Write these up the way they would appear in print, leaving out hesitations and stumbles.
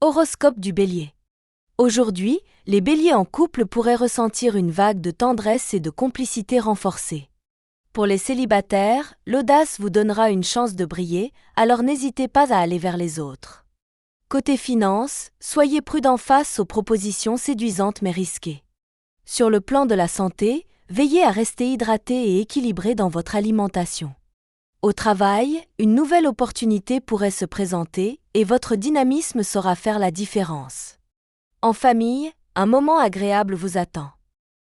Horoscope du Bélier. Aujourd'hui, les béliers en couple pourraient ressentir une vague de tendresse et de complicité renforcée. Pour les célibataires, l'audace vous donnera une chance de briller, alors n'hésitez pas à aller vers les autres. Côté finance, soyez prudent face aux propositions séduisantes mais risquées. Sur le plan de la santé, veillez à rester hydraté et équilibré dans votre alimentation. Au travail, une nouvelle opportunité pourrait se présenter et votre dynamisme saura faire la différence. En famille, un moment agréable vous attend.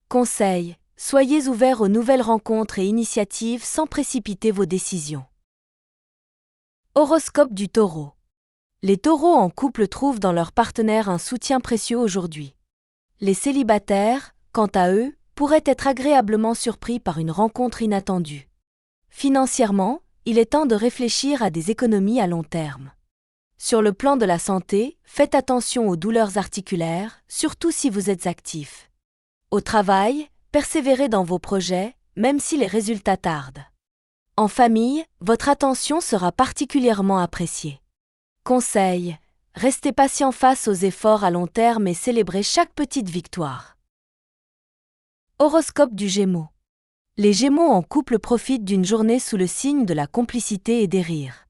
Conseil: soyez ouverts aux nouvelles rencontres et initiatives sans précipiter vos décisions. Horoscope du Taureau. Les taureaux en couple trouvent dans leur partenaire un soutien précieux aujourd'hui. Les célibataires, quant à eux, pourraient être agréablement surpris par une rencontre inattendue. Financièrement, il est temps de réfléchir à des économies à long terme. Sur le plan de la santé, faites attention aux douleurs articulaires, surtout si vous êtes actif. Au travail, persévérez dans vos projets, même si les résultats tardent. En famille, votre attention sera particulièrement appréciée. Conseil: restez patient face aux efforts à long terme et célébrez chaque petite victoire. Horoscope du Gémeaux. Les Gémeaux en couple profitent d'une journée sous le signe de la complicité et des rires.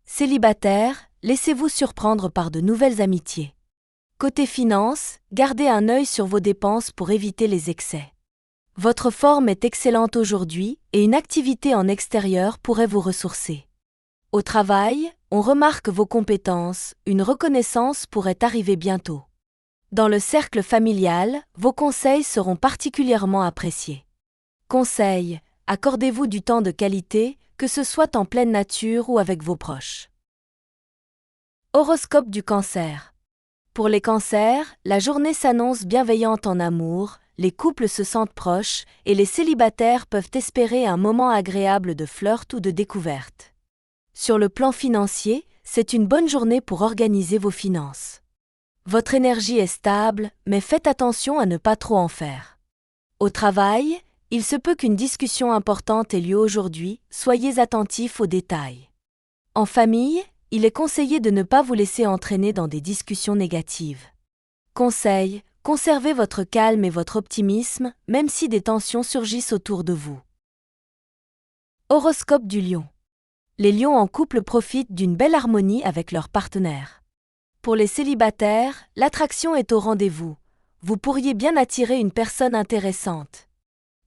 Célibataires, laissez-vous surprendre par de nouvelles amitiés. Côté finance, gardez un œil sur vos dépenses pour éviter les excès. Votre forme est excellente aujourd'hui et une activité en extérieur pourrait vous ressourcer. Au travail, on remarque vos compétences, une reconnaissance pourrait arriver bientôt. Dans le cercle familial, vos conseils seront particulièrement appréciés. Conseil: accordez-vous du temps de qualité, que ce soit en pleine nature ou avec vos proches. Horoscope du Cancer. Pour les cancers, la journée s'annonce bienveillante en amour, les couples se sentent proches et les célibataires peuvent espérer un moment agréable de flirt ou de découverte. Sur le plan financier, c'est une bonne journée pour organiser vos finances. Votre énergie est stable, mais faites attention à ne pas trop en faire. Au travail, il se peut qu'une discussion importante ait lieu aujourd'hui, soyez attentifs aux détails. En famille, il est conseillé de ne pas vous laisser entraîner dans des discussions négatives. Conseil: conservez votre calme et votre optimisme, même si des tensions surgissent autour de vous. Horoscope du Lion. Les lions en couple profitent d'une belle harmonie avec leur partenaire. Pour les célibataires, l'attraction est au rendez-vous. Vous pourriez bien attirer une personne intéressante.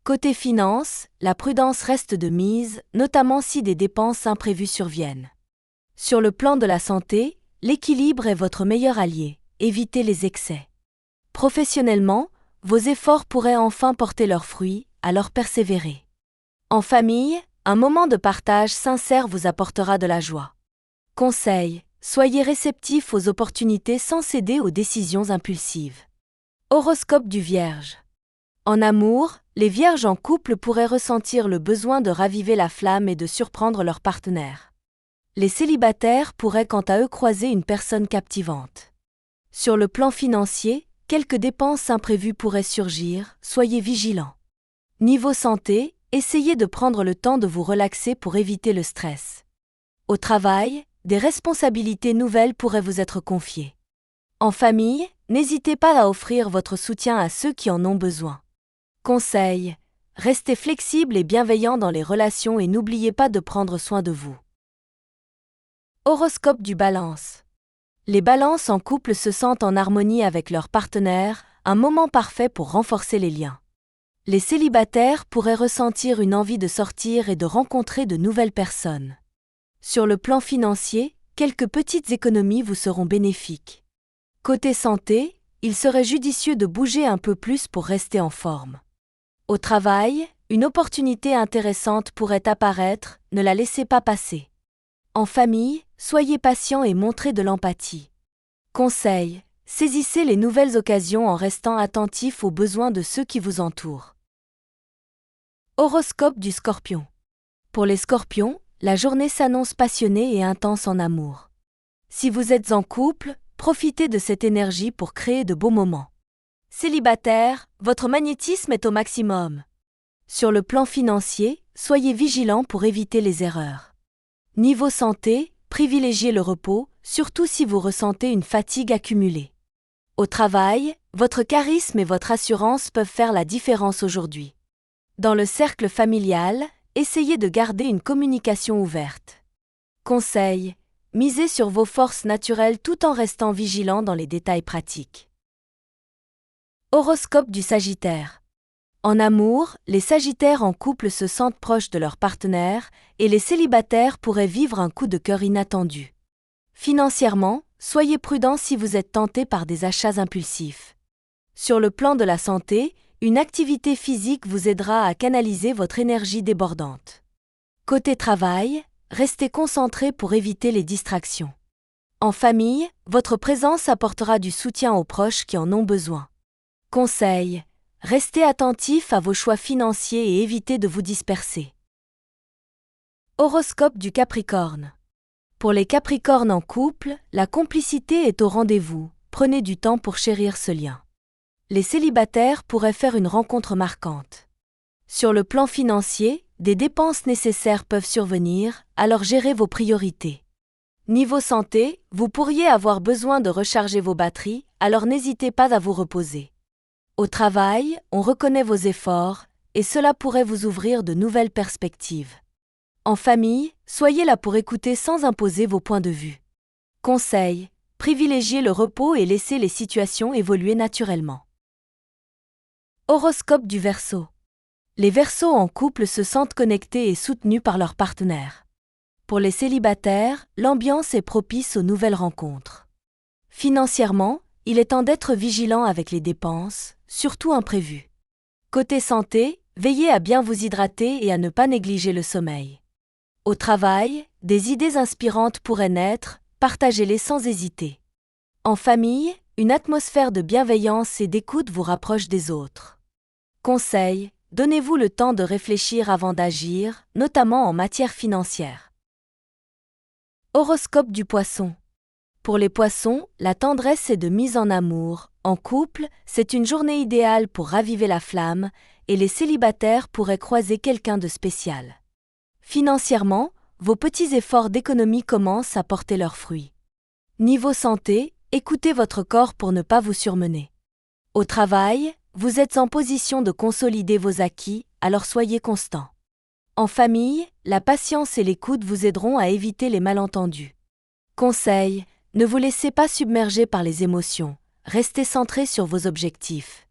Côté finance, la prudence reste de mise, notamment si des dépenses imprévues surviennent. Sur le plan de la santé, l'équilibre est votre meilleur allié, évitez les excès. Professionnellement, vos efforts pourraient enfin porter leurs fruits, alors persévérez. En famille, un moment de partage sincère vous apportera de la joie. Conseil: soyez réceptifs aux opportunités sans céder aux décisions impulsives. Horoscope du Vierge. En amour, les vierges en couple pourraient ressentir le besoin de raviver la flamme et de surprendre leur partenaire. Les célibataires pourraient quant à eux croiser une personne captivante. Sur le plan financier, quelques dépenses imprévues pourraient surgir, soyez vigilants. Niveau santé, essayez de prendre le temps de vous relaxer pour éviter le stress. Au travail, des responsabilités nouvelles pourraient vous être confiées. En famille, n'hésitez pas à offrir votre soutien à ceux qui en ont besoin. Conseil: restez flexible et bienveillant dans les relations et n'oubliez pas de prendre soin de vous. Horoscope du Balance. Les balances en couple se sentent en harmonie avec leur partenaire, un moment parfait pour renforcer les liens. Les célibataires pourraient ressentir une envie de sortir et de rencontrer de nouvelles personnes. Sur le plan financier, quelques petites économies vous seront bénéfiques. Côté santé, il serait judicieux de bouger un peu plus pour rester en forme. Au travail, une opportunité intéressante pourrait apparaître, ne la laissez pas passer. En famille, soyez patient et montrez de l'empathie. Conseil: saisissez les nouvelles occasions en restant attentif aux besoins de ceux qui vous entourent. Horoscope du Scorpion. Pour les Scorpions, la journée s'annonce passionnée et intense en amour. Si vous êtes en couple, profitez de cette énergie pour créer de beaux moments. Célibataire, votre magnétisme est au maximum. Sur le plan financier, soyez vigilants pour éviter les erreurs. Niveau santé, privilégiez le repos, surtout si vous ressentez une fatigue accumulée. Au travail, votre charisme et votre assurance peuvent faire la différence aujourd'hui. Dans le cercle familial, essayez de garder une communication ouverte. Conseil: misez sur vos forces naturelles tout en restant vigilant dans les détails pratiques. Horoscope du Sagittaire. En amour, les Sagittaires en couple se sentent proches de leur partenaire et les célibataires pourraient vivre un coup de cœur inattendu. Financièrement, soyez prudent si vous êtes tenté par des achats impulsifs. Sur le plan de la santé, une activité physique vous aidera à canaliser votre énergie débordante. Côté travail, restez concentré pour éviter les distractions. En famille, votre présence apportera du soutien aux proches qui en ont besoin. Conseil: restez attentif à vos choix financiers et évitez de vous disperser. Horoscope du Capricorne. Pour les Capricornes en couple, la complicité est au rendez-vous, prenez du temps pour chérir ce lien. Les célibataires pourraient faire une rencontre marquante. Sur le plan financier, des dépenses nécessaires peuvent survenir, alors gérez vos priorités. Niveau santé, vous pourriez avoir besoin de recharger vos batteries, alors n'hésitez pas à vous reposer. Au travail, on reconnaît vos efforts, et cela pourrait vous ouvrir de nouvelles perspectives. En famille, soyez là pour écouter sans imposer vos points de vue. Conseil: privilégiez le repos et laissez les situations évoluer naturellement. Horoscope du Verseau. Les Verseaux en couple se sentent connectés et soutenus par leur partenaire. Pour les célibataires, l'ambiance est propice aux nouvelles rencontres. Financièrement, il est temps d'être vigilant avec les dépenses, surtout imprévues. Côté santé, veillez à bien vous hydrater et à ne pas négliger le sommeil. Au travail, des idées inspirantes pourraient naître, partagez-les sans hésiter. En famille, une atmosphère de bienveillance et d'écoute vous rapproche des autres. Conseil: donnez-vous le temps de réfléchir avant d'agir, notamment en matière financière. Horoscope du Poisson. Pour les Poissons, la tendresse est de mise en amour. En couple, c'est une journée idéale pour raviver la flamme, et les célibataires pourraient croiser quelqu'un de spécial. Financièrement, vos petits efforts d'économie commencent à porter leurs fruits. Niveau santé, écoutez votre corps pour ne pas vous surmener. Au travail, vous êtes en position de consolider vos acquis, alors soyez constant. En famille, la patience et l'écoute vous aideront à éviter les malentendus. Conseil: ne vous laissez pas submerger par les émotions, restez centré sur vos objectifs.